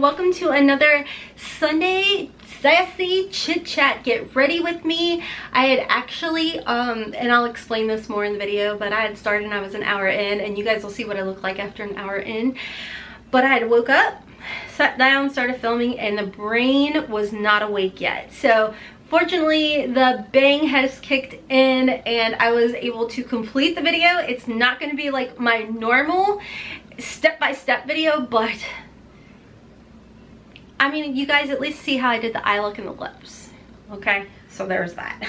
welcome to another Sunday Sassy Chit Chat. Get ready with me. I had actually, and I'll explain this more in the video, but I had started and I was an hour in, and you guys will see what I look like after an hour in. But I had woke up, sat down, started filming, and the brain was not awake yet. So fortunately, the bang has kicked in and I was able to complete the video. It's not going to be like my normal step-by-step video, but I mean, you guys at least see how I did the eye look and the lips. Okay, so there's that.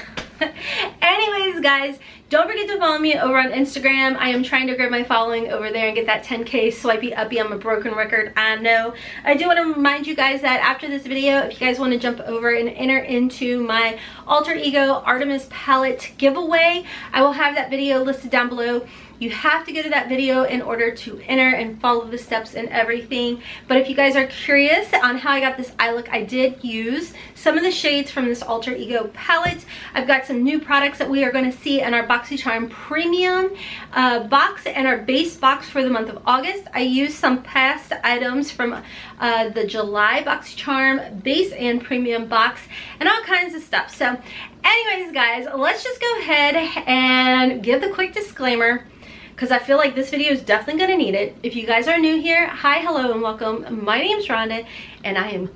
Anyways, guys, don't forget to follow me over on Instagram. I am trying to grow my following over there and get that 10K swipey uppy. I'm a broken record, I know. I do want to remind you guys that after this video, if you guys want to jump over and enter into my alter ego Artemis Palette giveaway, I will have that video listed down below. You have to go to that video in order to enter and follow the steps and everything. But if you guys are curious on how I got this eye look, I did use some of the shades from this alter ego palette. I've got some new products that we are going to see in our BoxyCharm premium box and our base box for the month of August. I used some past items from the July BoxyCharm base and premium box and all kinds of stuff. So anyways, guys, let's just go ahead and give the quick disclaimer, because I feel like this video is definitely going to need it. If you guys are new here, hi, hello, and welcome. My name's Rhonda, and I am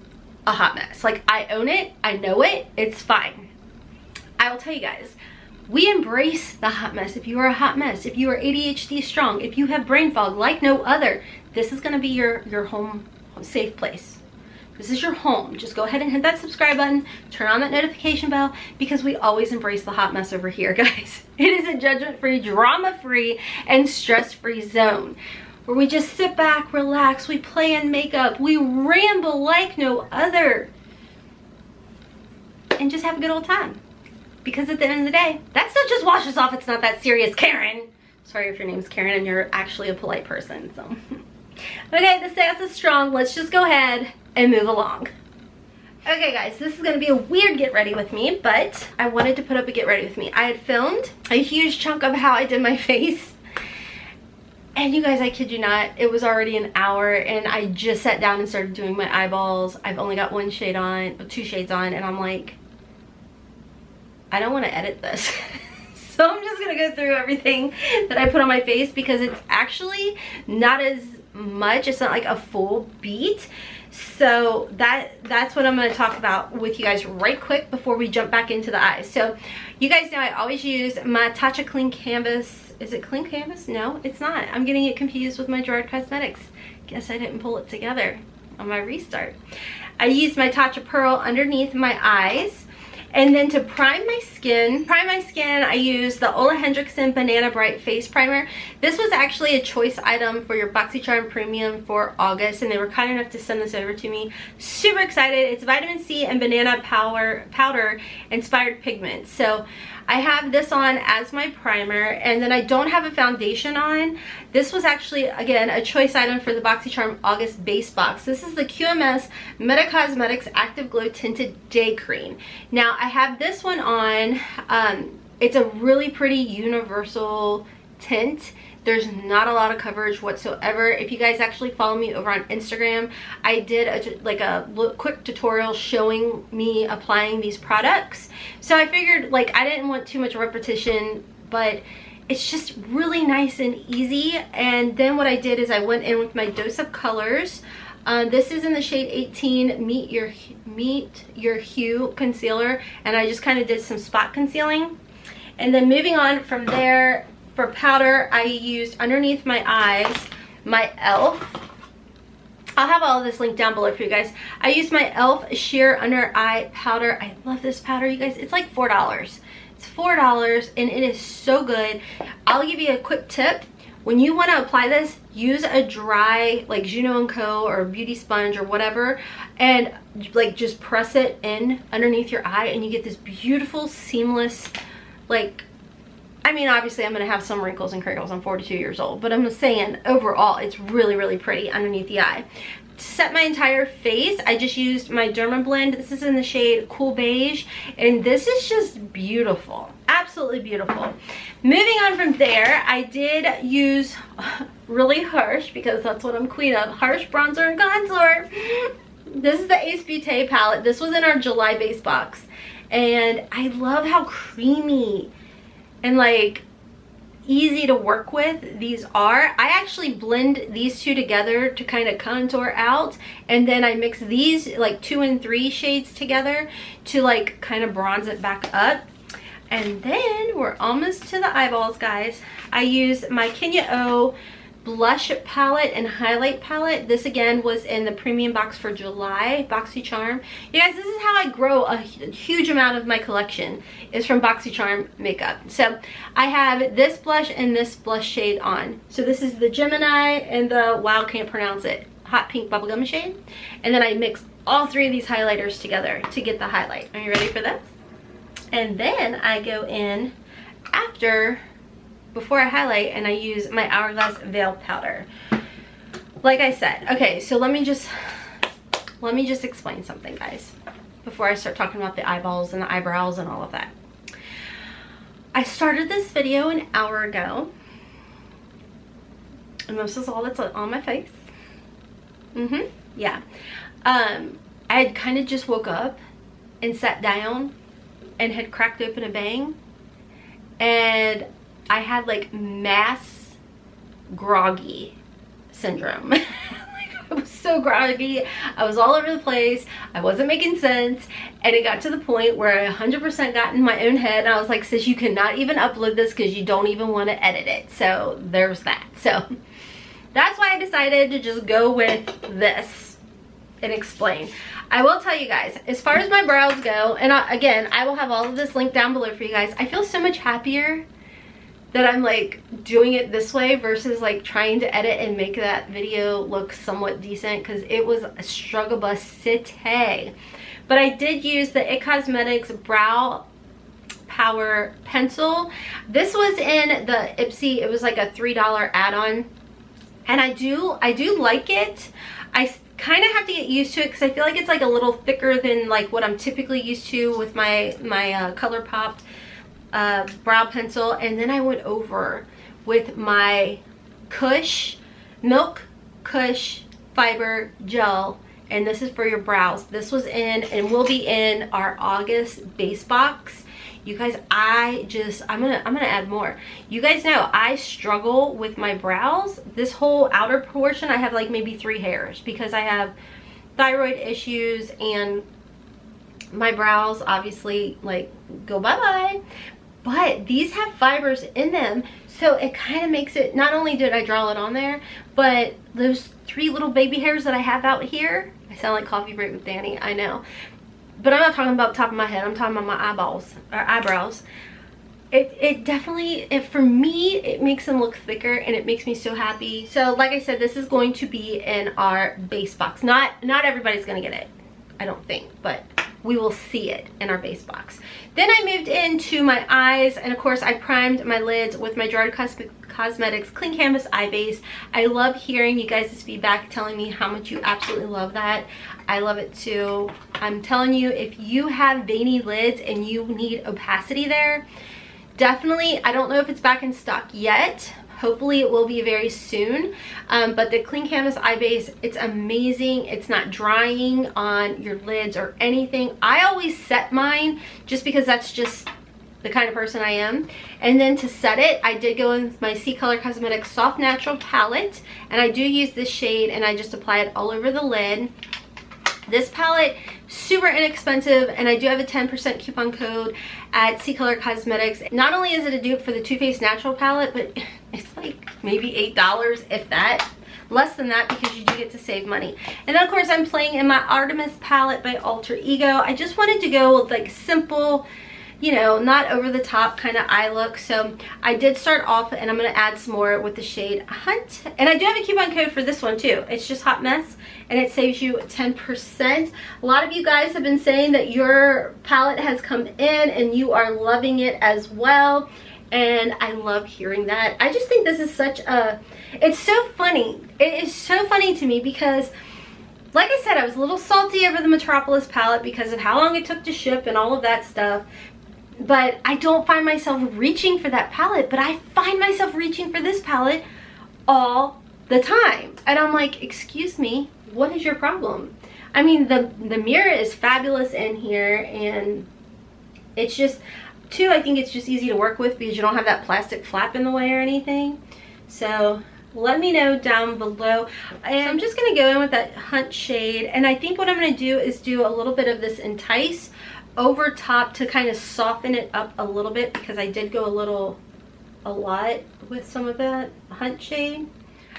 a hot mess. Like, I own it. I know it. It's fine. I will tell you guys, we embrace the hot mess. If you are a hot mess, if you are ADHD strong, if you have brain fog like no other, this is going to be your home safe place. This is your home. Just go ahead and hit that subscribe button, turn on that notification bell, because we always embrace the hot mess over here, guys. It is a judgment-free, drama-free, and stress-free zone where we just sit back, relax, we play in makeup, we ramble like no other, and just have a good old time. Because at the end of the day, that stuff just washes off. It's not that serious, Karen. Sorry if your name's Karen and you're actually a polite person, so. Okay, the sass is strong. Let's just go ahead and move along. Okay, guys, this is going to be a weird get ready with me, but I wanted to put up a get ready with me. I had filmed a huge chunk of how I did my face, and you guys, I kid you not, it was already an hour, and I just sat down and started doing my eyeballs. I've only got one shade on, two shades on, and I'm like, I don't want to edit this. So I'm just going to go through everything that I put on my face, because it's actually not as much. It's not like a full beat. So that's what I'm going to talk about with you guys right quick before we jump back into the eyes. So you guys know I always use my Tatcha Clean Canvas. Is it Clean Canvas? No, it's not. I'm getting it confused with my Gerard Cosmetics. Guess I didn't pull it together on my restart. I use my Tatcha Pearl underneath my eyes. And then to prime my skin, I use the Ole Henriksen Banana Bright Face Primer. This was actually a choice item for your BoxyCharm Premium for August, and they were kind enough to send this over to me. Super excited. It's vitamin C and banana powder inspired pigment. So I have this on as my primer, and then I don't have a foundation on. This was actually, again, a choice item for the BoxyCharm August base box. This is the QMS Meta Cosmetics Active Glow Tinted Day Cream. Now, I have this one on. It's a really pretty universal tint. There's not a lot of coverage whatsoever. If you guys actually follow me over on Instagram, I did a quick tutorial showing me applying these products. So I figured, like, I didn't want too much repetition, but it's just really nice and easy. And then what I did is I went in with my Dose of Colors. This is in the shade 18 Meet Your Hue Concealer, and I just kind of did some spot concealing. And then moving on from there, for powder, I used underneath my eyes my e.l.f. I'll have all of this linked down below for you guys. I used my e.l.f. Sheer Under Eye Powder. I love this powder, you guys. It's like $4. It's $4, and it is so good. I'll give you a quick tip. When you want to apply this, use a dry, like Juno & Co. or beauty sponge or whatever, and like just press it in underneath your eye, and you get this beautiful, seamless, like, I mean, obviously I'm going to have some wrinkles and crinkles. I'm 42 years old, but I'm just saying overall it's really, really pretty underneath the eye. To set my entire face, I just used my Derma Blend. This is in the shade Cool Beige, and this is just beautiful. Absolutely beautiful. Moving on from there, I did use really harsh, because that's what I'm queen of, harsh bronzer and contour. This is the Ace Beauté palette. This was in our July base box. And I love how creamy and like easy to work with these are. I actually blend these two together to kind of contour out, and then I mix these like 2 and 3 shades together to like kind of bronze it back up. And then we're almost to the eyeballs, guys. I use my Kenya O blush palette and highlight palette. This again was in the premium box for July, BoxyCharm. You guys, this is how I grow a huge amount of my collection, is from BoxyCharm makeup. So I have this blush and this blush shade on. So this is the Gemini and the, wow, can't pronounce it, hot pink bubblegum shade. And then I mix all 3 of these highlighters together to get the highlight. Are you ready for this? And then I go in before I highlight, and I use my Hourglass Veil Powder. Like I said, okay, so let me just explain something, guys, before I start talking about the eyeballs and the eyebrows and all of that. I started this video an hour ago, and this is all that's on my face. Yeah. I had kind of just woke up and sat down and had cracked open a bang, and I had like mass groggy syndrome. Like, I was so groggy, I was all over the place, I wasn't making sense, and it got to the point where I 100% got in my own head, and I was like, sis, you cannot even upload this because you don't even want to edit it. So there's that. So that's why I decided to just go with this and explain. I will tell you guys, as far as my brows go, and again, I will have all of this linked down below for you guys, I feel so much happier that I'm like doing it this way versus like trying to edit and make that video look somewhat decent, because it was a struggle bus city. But I did use the IT Cosmetics Brow Power Pencil. This was in the Ipsy. It was like a $3 add-on, and I do like it. I kind of have to get used to it because I feel like it's like a little thicker than like what I'm typically used to with my ColourPop brow pencil. And then I went over with my Milk Kush Fiber Gel, and this is for your brows. This was in and will be in our August base box. You guys, I'm gonna add more. You guys know I struggle with my brows. This whole outer portion, I have like maybe 3 hairs because I have thyroid issues, and my brows obviously like go bye-bye. But these have fibers in them, so it kind of makes it, not only did I draw it on there, but those 3 little baby hairs that I have out here, I sound like Coffee Break with Danny, I know. But I'm not talking about the top of my head, I'm talking about my eyeballs, or eyebrows. It definitely, for me, it makes them look thicker, and it makes me so happy. So like I said, this is going to be in our base box. Not everybody's gonna get it, I don't think, but we will see it in our base box. Then I moved into my eyes, and of course I primed my lids with my Gerard Cosmetics Clean Canvas Eye Base. I love hearing you guys' feedback, telling me how much you absolutely love that. I love it too. I'm telling you, if you have veiny lids and you need opacity there, definitely, I don't know if it's back in stock yet. Hopefully it will be very soon. But the Clean Canvas Eye Base, it's amazing. It's not drying on your lids or anything. I always set mine just because that's just the kind of person I am. And then to set it, I did go in with my C-Color Cosmetics Soft Natural Palette, and I do use this shade, and I just apply it all over the lid. This palette, super inexpensive, and I do have a 10% coupon code at C-Color Cosmetics. Not only is it a dupe for the Too Faced Natural palette, but it's like maybe $8, if that. Less than that, because you do get to save money. And then of course I'm playing in my Artemis Palette by Alter Ego. I just wanted to go with like simple, you know, not over the top kind of eye look. So I did start off, and I'm going to add some more with the shade Hunt. And I do have a coupon code for this one too. It's just Hot Mess, and it saves you 10%. A lot of you guys have been saying that your palette has come in and you are loving it as well. And I love hearing that. I just think this is such a, it's so funny. It is so funny to me because, like I said, I was a little salty over the Metropolis palette because of how long it took to ship and all of that stuff. But I don't find myself reaching for that palette, but I find myself reaching for this palette all the time. And I'm like, excuse me, what is your problem? I mean, the mirror is fabulous in here, and it's just, too, I think it's just easy to work with because you don't have that plastic flap in the way or anything. So let me know down below. And so I'm just going to go in with that Hunt shade, and I think what I'm going to do is do a little bit of this Entice over top to kind of soften it up a little bit, because I did go a lot with some of that Hunt shade.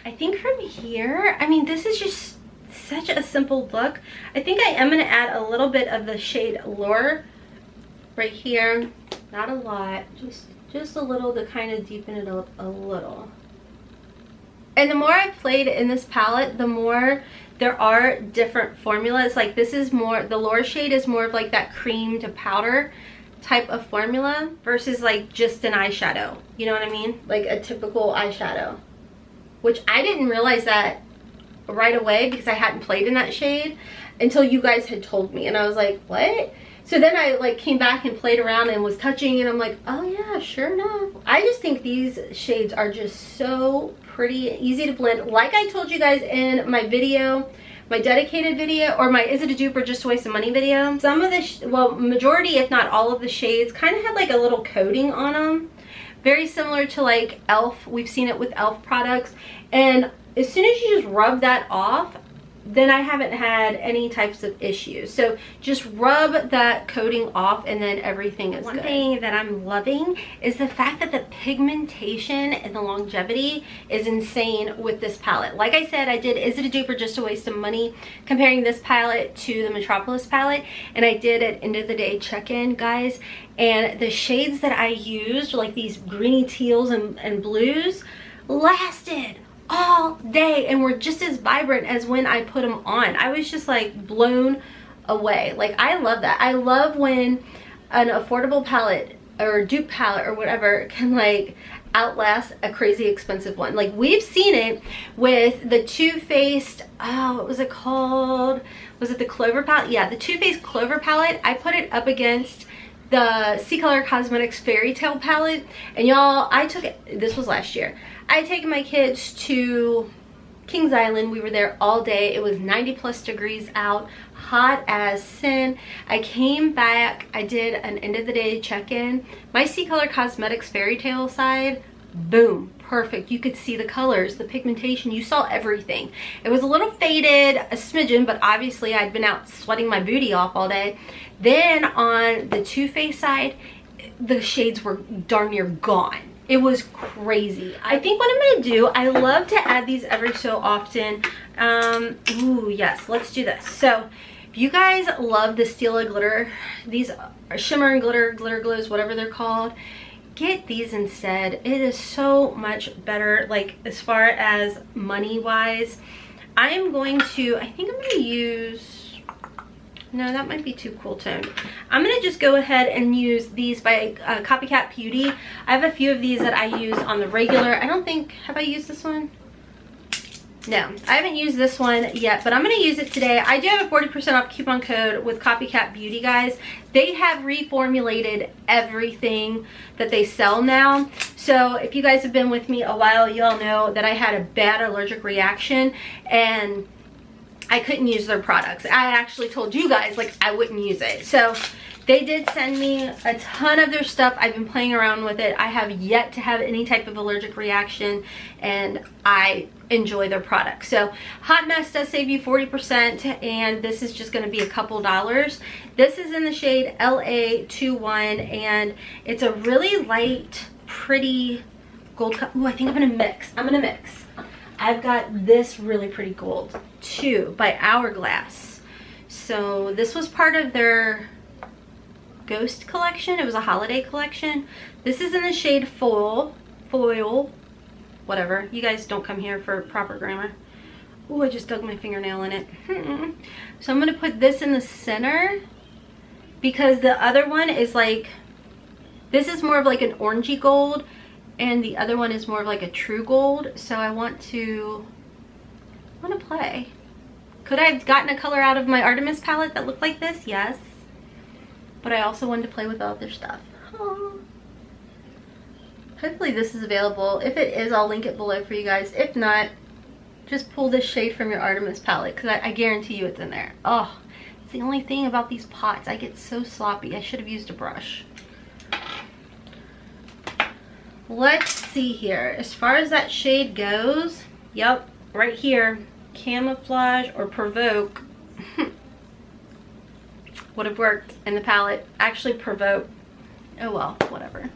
I think from here, I mean, this is just such a simple look. I think I am going to add a little bit of the shade Lure right here. Not a lot, just a little to kind of deepen it up a little. And the more I've played in this palette, the more there are different formulas. Like this is more, the Lure shade is more of like that cream to powder type of formula versus like just an eyeshadow. You know what I mean? Like a typical eyeshadow. Which I didn't realize that right away because I hadn't played in that shade until you guys had told me. And I was like, what? So then I like came back and played around and was touching, and I'm like, oh yeah, sure enough. I just think these shades are just so pretty, easy to blend. Like I told you guys in my video, my dedicated video, or my is it a dupe or just a waste of money video, some of the, well, majority if not all of the shades kind of had like a little coating on them. Very similar to like e.l.f. We've seen it with e.l.f. products. And as soon as you just rub that off, then I haven't had any types of issues. So just rub that coating off and then everything is good. One thing that I'm loving is the fact that the pigmentation and the longevity is insane with this palette. Like I said, I did is it a dupe or just a waste of money comparing this palette to the Metropolis palette, and I did at end of the day check-in, guys, and the shades that I used, like these greeny teals and blues, lasted all day and were just as vibrant as when I put them on. I was just like blown away. Like I love that. I love when an affordable palette or dupe palette or whatever can like outlast a crazy expensive one. Like we've seen it with the Too Faced, oh, what was it called? Was it the Clover palette? Yeah, the Too Faced Clover palette. I put it up against the COPYCAT Cosmetics Fairy Tale palette, and y'all, I took it, this was last year, I had taken my kids to Kings Island. We were there all day. It was 90+ degrees out, hot as sin. I came back, I did an end of the day check-in. My COPYCAT Cosmetics Fairy Tale side, boom, perfect. You could see the colors, the pigmentation, you saw everything. It was a little faded, a smidgen, but obviously I'd been out sweating my booty off all day. Then on the Too Faced side, the shades were darn near gone. It was crazy. I think what I'm gonna do, I love to add these every so often. Ooh, yes, let's do this. So if you guys love the Stila glitter, these are shimmer and glitter glows, whatever they're called, get these instead. It is so much better, like as far as money wise. I am going to, I think I'm gonna use, no, that might be too cool toned. I'm gonna just go ahead and use these by COPYCAT Beauty. I have a few of these that I use on the regular. I don't think, have I used this one? No, I haven't used this one yet, but I'm gonna use it today. I do have a 40% off coupon code with COPYCAT Beauty, guys. They have reformulated everything that they sell now. So if you guys have been with me a while, you all know that I had a bad allergic reaction and I couldn't use their products. I actually told you guys like I wouldn't use it. So they did send me a ton of their stuff. I've been playing around with it. I have yet to have any type of allergic reaction, and I enjoy their products. So Hotmess does save you 40%, and this is just gonna be a couple dollars. This is in the shade LA21, and it's a really light, pretty gold color. Ooh, I think I'm gonna mix. I've got this really pretty gold too by Hourglass. So this was part of their Ghost collection. It was a holiday collection. This is in the shade foil, whatever. You guys don't come here for proper grammar. Oh, I just dug my fingernail in it. So I'm gonna put this in the center because the other one is like, this is more of like an orangey gold, and the other one is more of like a true gold. So I want to play. Could I have gotten a color out of my Artemis palette that looked like this? Yes. But I also wanted to play with other stuff. Oh. Hopefully this is available. If it is, I'll link it below for you guys. If not, just pull this shade from your Artemis palette because I guarantee you it's in there. Oh, it's the only thing about these pots. I get so sloppy. I should have used a brush. Let's see here. As far as that shade goes, yep, right here, Camouflage or Provoke would have worked in the palette. Actually, Provoke, oh well, whatever.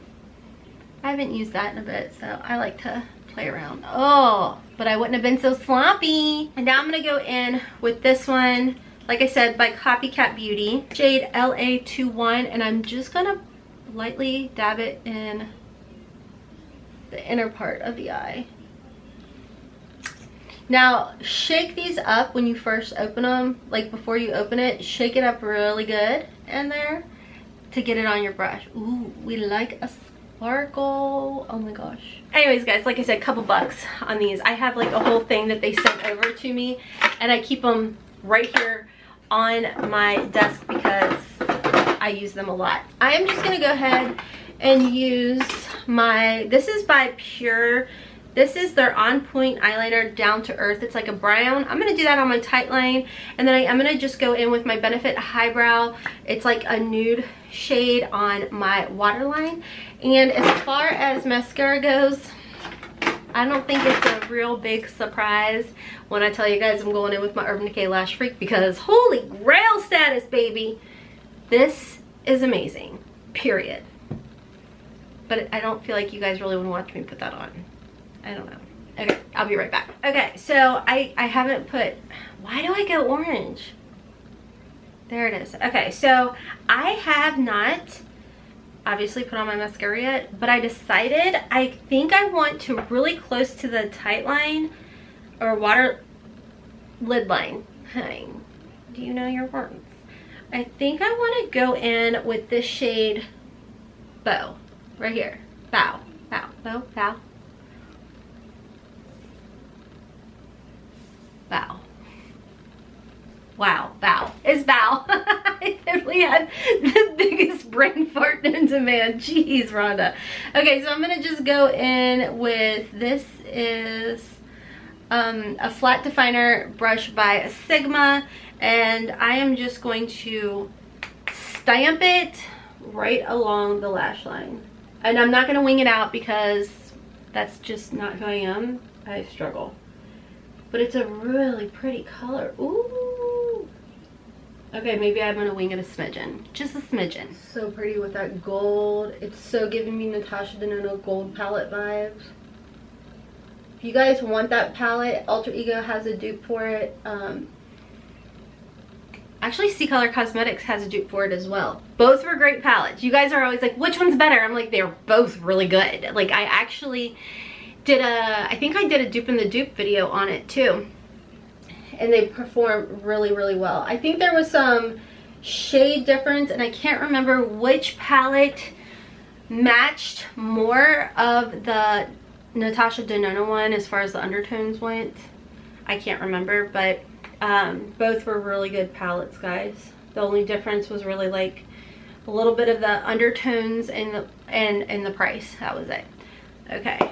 I haven't used that in a bit, so I like to play around. Oh, but I wouldn't have been so sloppy. And now I'm gonna go in with this one, like I said, by COPYCAT Beauty, shade LA21, and I'm just gonna lightly dab it in the inner part of the eye. Now, shake these up when you first open them, like before you open it, shake it up really good in there to get it on your brush. Ooh, we like a sparkle. Oh my gosh. Anyways, guys, like I said, couple bucks on these. I have like a whole thing that they sent over to me, and I keep them right here on my desk because I use them a lot. I am just gonna go ahead and use my, this is by Pure. This is their On Point eyeliner, Down to Earth. It's like a brown. I'm gonna do that on my tight line, and then I'm gonna just go in with my Benefit Highbrow. It's like a nude shade on my waterline. And as far as mascara goes, I don't think it's a real big surprise when I tell you guys I'm going in with my Urban Decay Lash Freak, because holy grail status, baby. This is amazing, period. But I don't feel like you guys really want to watch me put that on. I don't know. Okay, I'll be right back. Okay, so I haven't put, why do I go orange? There it is. Okay, so I have not obviously put on my mascara yet, but I decided I think I want to really close to the tight line or water lid line. Honey, do you know your words? I think I want to go in with this shade Bow right here. Bow, bow, bow, bow. Bow. Wow, bow. It's bow. I totally had the biggest brain fart known to man. Jeez, Rhonda. Okay, so I'm gonna just go in with, this is a flat definer brush by Sigma, and I am just going to stamp it right along the lash line. And I'm not gonna wing it out because that's just not who I am. I struggle. But it's a really pretty color. Ooh. Okay, maybe I'm gonna wing it a smidgen. Just a smidgen. So pretty with that gold. It's so giving me Natasha Denona gold palette vibes. If you guys want that palette, Alter Ego has a dupe for it. Actually, COPYCAT Cosmetics has a dupe for it as well. Both were great palettes. You guys are always like, which one's better? I'm like, they're both really good. Like, I actually did I think I did a dupe in the dupe video on it too, and they perform really, really well. I think there was some shade difference, and I can't remember which palette matched more of the Natasha Denona one as far as the undertones went. I can't remember, but both were really good palettes, guys. The only difference was really like a little bit of the undertones and the price. That was it. Okay.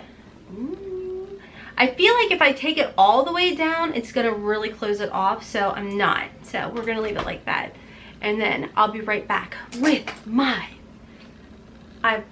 Ooh. I feel like if I take it all the way down, it's gonna really close it off, so I'm not. So we're gonna leave it like that, and then I'll be right back with my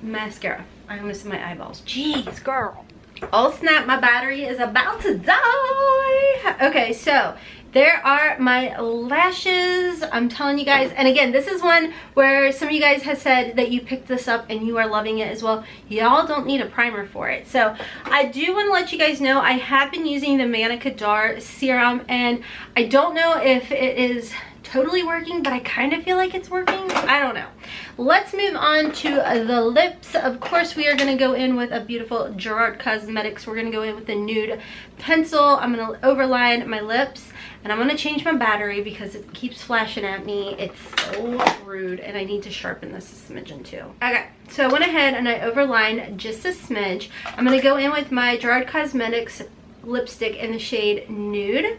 mascara. I almost hit my eyeballs. Jeez, girl. Oh snap, my battery is about to die. Okay, so there are my lashes. I'm telling you guys, and again, this is one where some of you guys have said that you picked this up and you are loving it as well. Y'all don't need a primer for it. So I do want to let you guys know I have been using the Manna Kadar serum, and I don't know if it is totally working, but I kind of feel like it's working. I don't know. Let's move on to the lips. Of course, we are going to go in with a beautiful Gerard Cosmetics. We're going to go in with the Nude pencil. I'm going to overline my lips, and I'm going to change my battery because it keeps flashing at me. It's so rude, and I need to sharpen this a smidgen too. Okay, so I went ahead and I overlined just a smidge. I'm going to go in with my Gerard Cosmetics lipstick in the shade Nude.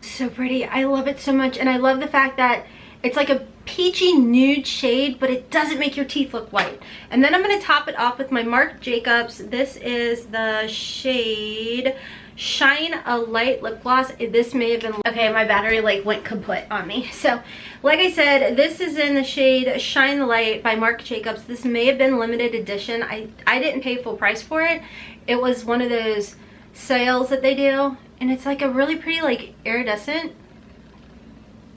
So pretty. I love it so much, and I love the fact that it's like a peachy nude shade, but it doesn't make your teeth look white. And then I'm going to top it off with my Marc Jacobs. This is the shade Shine a Light lip gloss. This may have been, okay, my battery like went kaput on me. So like I said, this is in the shade Shine the Light by Marc Jacobs. This may have been limited edition. I didn't pay full price for it. It was one of those sales that they do, and it's like a really pretty like iridescent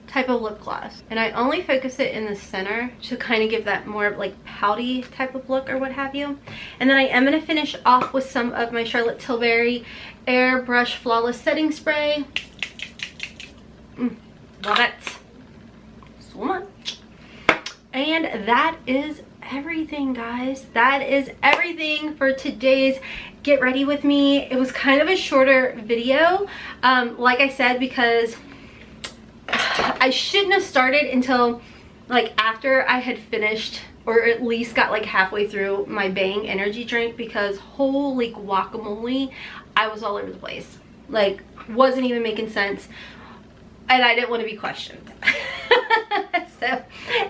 type of lip gloss, and I only focus it in the center to kind of give that more like pouty type of look or what have you. And then I am going to finish off with some of my Charlotte Tilbury Airbrush Flawless Setting Spray. Love it so much. And that is everything, guys. That is everything for today's Get Ready With Me. It was kind of a shorter video, like I said, because I shouldn't have started until like after I had finished, or at least got like halfway through my Bang energy drink, because holy guacamole, I was all over the place. Like, wasn't even making sense, and I didn't want to be questioned. So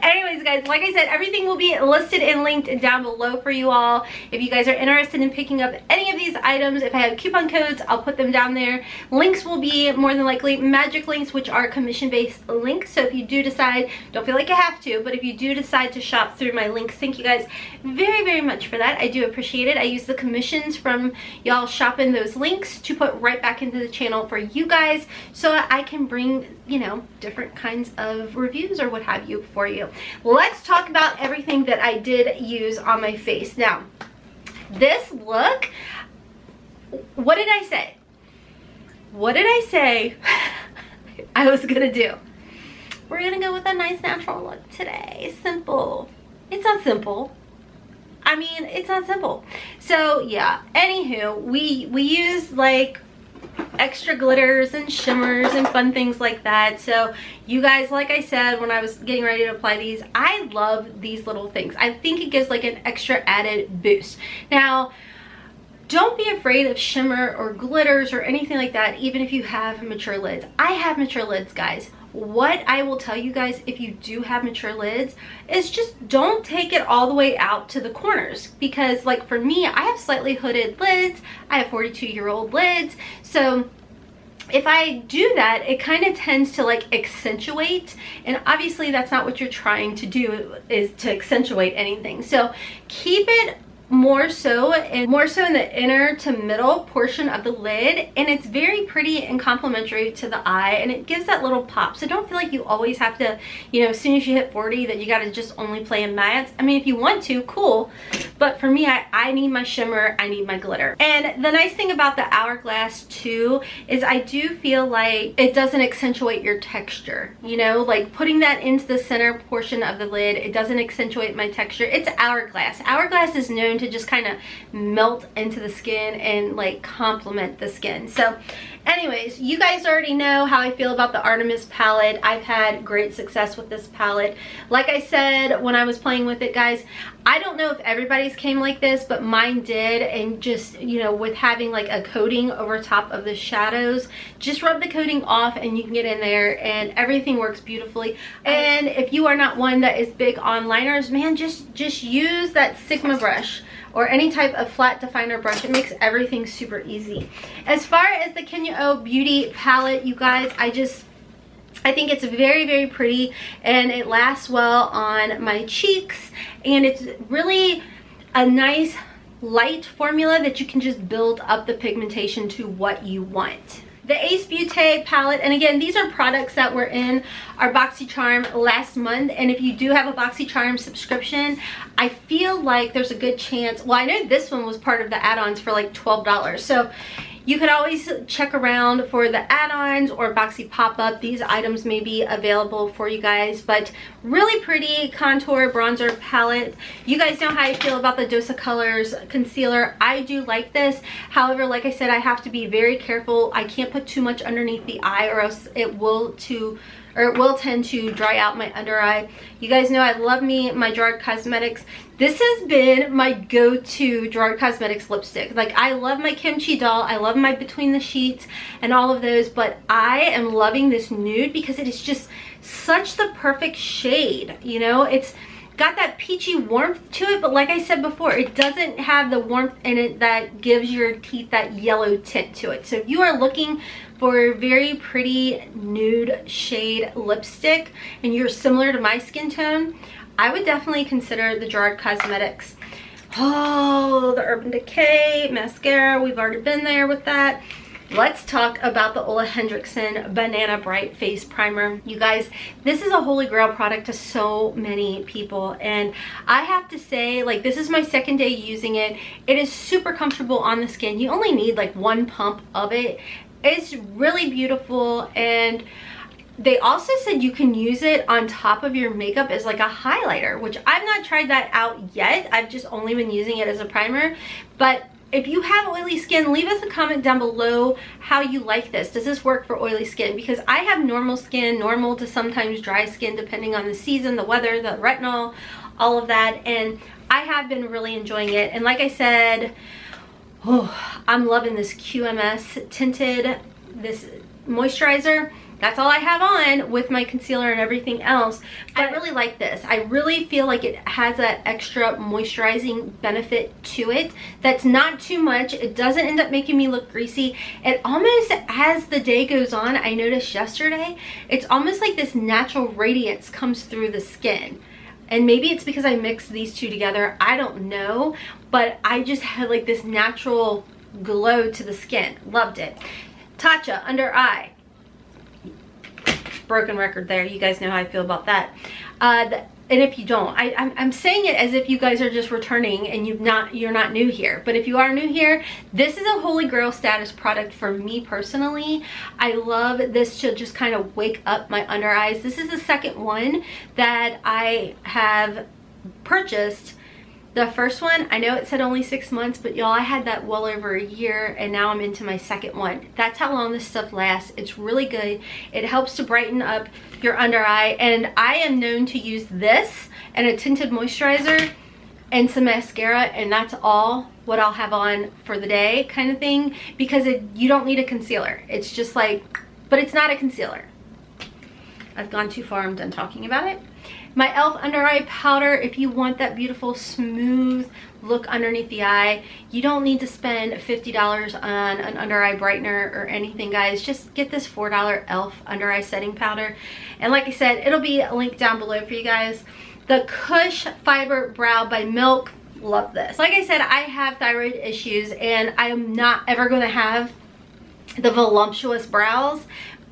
anyways, guys, like I said, everything will be listed and linked down below for you all. If you guys are interested in picking up any of these items, if I have coupon codes, I'll put them down there. Links will be more than likely magic links, which are commission-based links. So if you do decide, don't feel like you have to, but if you do decide to shop through my links, thank you guys very, very much for that. I do appreciate it. I use the commissions from y'all shopping those links to put right back into the channel for you guys, so I can bring, you know, different kinds of reviews or what have you for you. Let's talk about everything that I did use on my face. Now, this look, what did I say? What did I say I was gonna do? We're gonna go with a nice natural look today. Simple. It's not simple. I mean, it's not simple. So yeah, anywho, we use like extra glitters and shimmers and fun things like that. So you guys, like I said when I was getting ready to apply these, I love these little things. I think it gives like an extra added boost. Now, don't be afraid of shimmer or glitters or anything like that, even if you have mature lids. I have mature lids, guys. What I will tell you guys, if you do have mature lids, is just don't take it all the way out to the corners, because like for me, I have slightly hooded lids. I have 42-year-old lids. So if I do that, it kind of tends to like accentuate, and obviously that's not what you're trying to do, is to accentuate anything. So keep it more so in the inner to middle portion of the lid, and it's very pretty and complimentary to the eye, and it gives that little pop. So don't feel like you always have to, you know, as soon as you hit 40 that you got to just only play in mattes. I mean, if you want to, cool, but for me, I need my shimmer, I need my glitter. And the nice thing about the Hourglass too is I do feel like it doesn't accentuate your texture, you know, like putting that into the center portion of the lid, it doesn't accentuate my texture. It's Hourglass. Hourglass is known to just kind of melt into the skin and like complement the skin. So anyways, you guys already know how I feel about the Artemis palette. I've had great success with this palette. Like I said when I was playing with it, guys, I don't know if everybody's came like this, but mine did. And just, you know, with having like a coating over top of the shadows, just rub the coating off and you can get in there and everything works beautifully. And if you are not one that is big on liners, man, just use that Sigma brush or any type of flat definer brush. It makes everything super easy. As far as the Kenya O Beauty palette, you guys, I think it's very, very pretty, and it lasts well on my cheeks, and it's really a nice light formula that you can just build up the pigmentation to what you want. The Ace Beauté palette, and again, these are products that were in our BoxyCharm last month, and if you do have a BoxyCharm subscription, I feel like there's a good chance, well, I know this one was part of the add-ons for like $12, so you could always check around for the add-ons or Boxy pop-up. These items may be available for you guys, but really pretty contour bronzer palette. You guys know how I feel about the Dosa Colors concealer. I do like this. However, like I said, I have to be very careful. I can't put too much underneath the eye or else it will or it will tend to dry out my under eye. You guys know I love me my Gerard Cosmetics. This has been my go-to Gerard Cosmetics lipstick. Like, I love my Kimchi Doll, I love my Between the Sheets and all of those, but I am loving this nude because it is just such the perfect shade, you know? It's got that peachy warmth to it, but like I said before, it doesn't have the warmth in it that gives your teeth that yellow tint to it. So if you are looking for a very pretty nude shade lipstick and you're similar to my skin tone, I would definitely consider the Gerard Cosmetics. Oh, the Urban Decay mascara, we've already been there with that. Let's talk about the Ole Henriksen Banana Bright Face Primer. You guys, this is a holy grail product to so many people, and I have to say, like, this is my second day using it. It is super comfortable on the skin. You only need like one pump of it. It's really beautiful, and they also said you can use it on top of your makeup as like a highlighter, which I've not tried that out yet. I've just only been using it as a primer. But if you have oily skin, leave us a comment down below how you like this. Does this work for oily skin? Because I have normal skin, normal to sometimes dry skin depending on the season, the weather, the retinol, all of that. And I have been really enjoying it. And like I said, oh, I'm loving this QMS tinted, this moisturizer. That's all I have on with my concealer and everything else. But I really like this. I really feel like it has an extra moisturizing benefit to it that's not too much. It doesn't end up making me look greasy. It almost, as the day goes on, I noticed yesterday, it's almost like this natural radiance comes through the skin. And maybe it's because I mixed these two together. I don't know. But I just had like this natural glow to the skin. Loved it. Tatcha Under Eye. Broken record there. You guys know how I feel about that. And if you don't, I'm saying it as if you guys are just returning and you're not new here. But if you are new here, this is a holy grail status product for me personally. I love this to just kind of wake up my under eyes. This is the second one that I have purchased. The first one, I know it said only 6 months, but y'all, I had that well over a year, and now I'm into my second one. That's how long this stuff lasts. It's really good. It helps to brighten up your under eye, and I am known to use this and a tinted moisturizer and some mascara, and that's all what I'll have on for the day kind of thing, because you don't need a concealer. It's just like, but it's not a concealer. I've gone too far. I'm done talking about it. My e.l.f. under eye powder, if you want that beautiful smooth look underneath the eye, you don't need to spend $50 on an under eye brightener or anything, guys. Just get this $4 e.l.f. under eye setting powder. And like I said, it'll be linked down below for you guys. The Kush Fiber Brow by Milk, love this. Like I said, I have thyroid issues, and I am not ever going to have the voluptuous brows.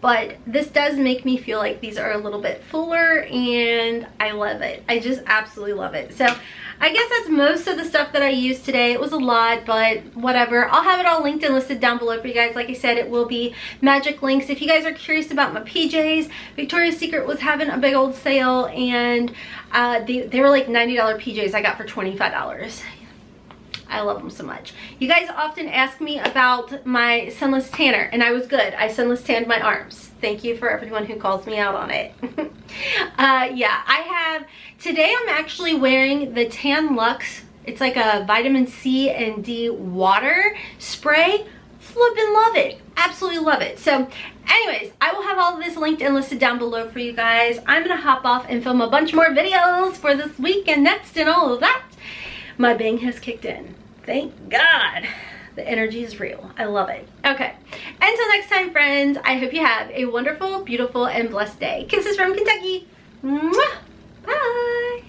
But this does make me feel like these are a little bit fuller, and I love it. I just absolutely love it. So I guess that's most of the stuff that I used today. It was a lot, but whatever. I'll have it all linked and listed down below for you guys. Like I said, it will be magic links. If you guys are curious about my PJs, Victoria's Secret was having a big old sale, and they were like $90 PJs I got for $25. I love them so much. You guys often ask me about my sunless tanner, and I was good. I sunless tanned my arms. Thank you for everyone who calls me out on it. Yeah, I have, today I'm actually wearing the Tan Luxe. It's like a vitamin C and D water spray. Flippin' love it. Absolutely love it. So anyways, I will have all of this linked and listed down below for you guys. I'm gonna hop off and film a bunch more videos for this week and next and all of that. My bang has kicked in. Thank God. The energy is real. I love it. Okay. Until next time, friends, I hope you have a wonderful, beautiful, and blessed day. Kisses from Kentucky. Mwah! Bye.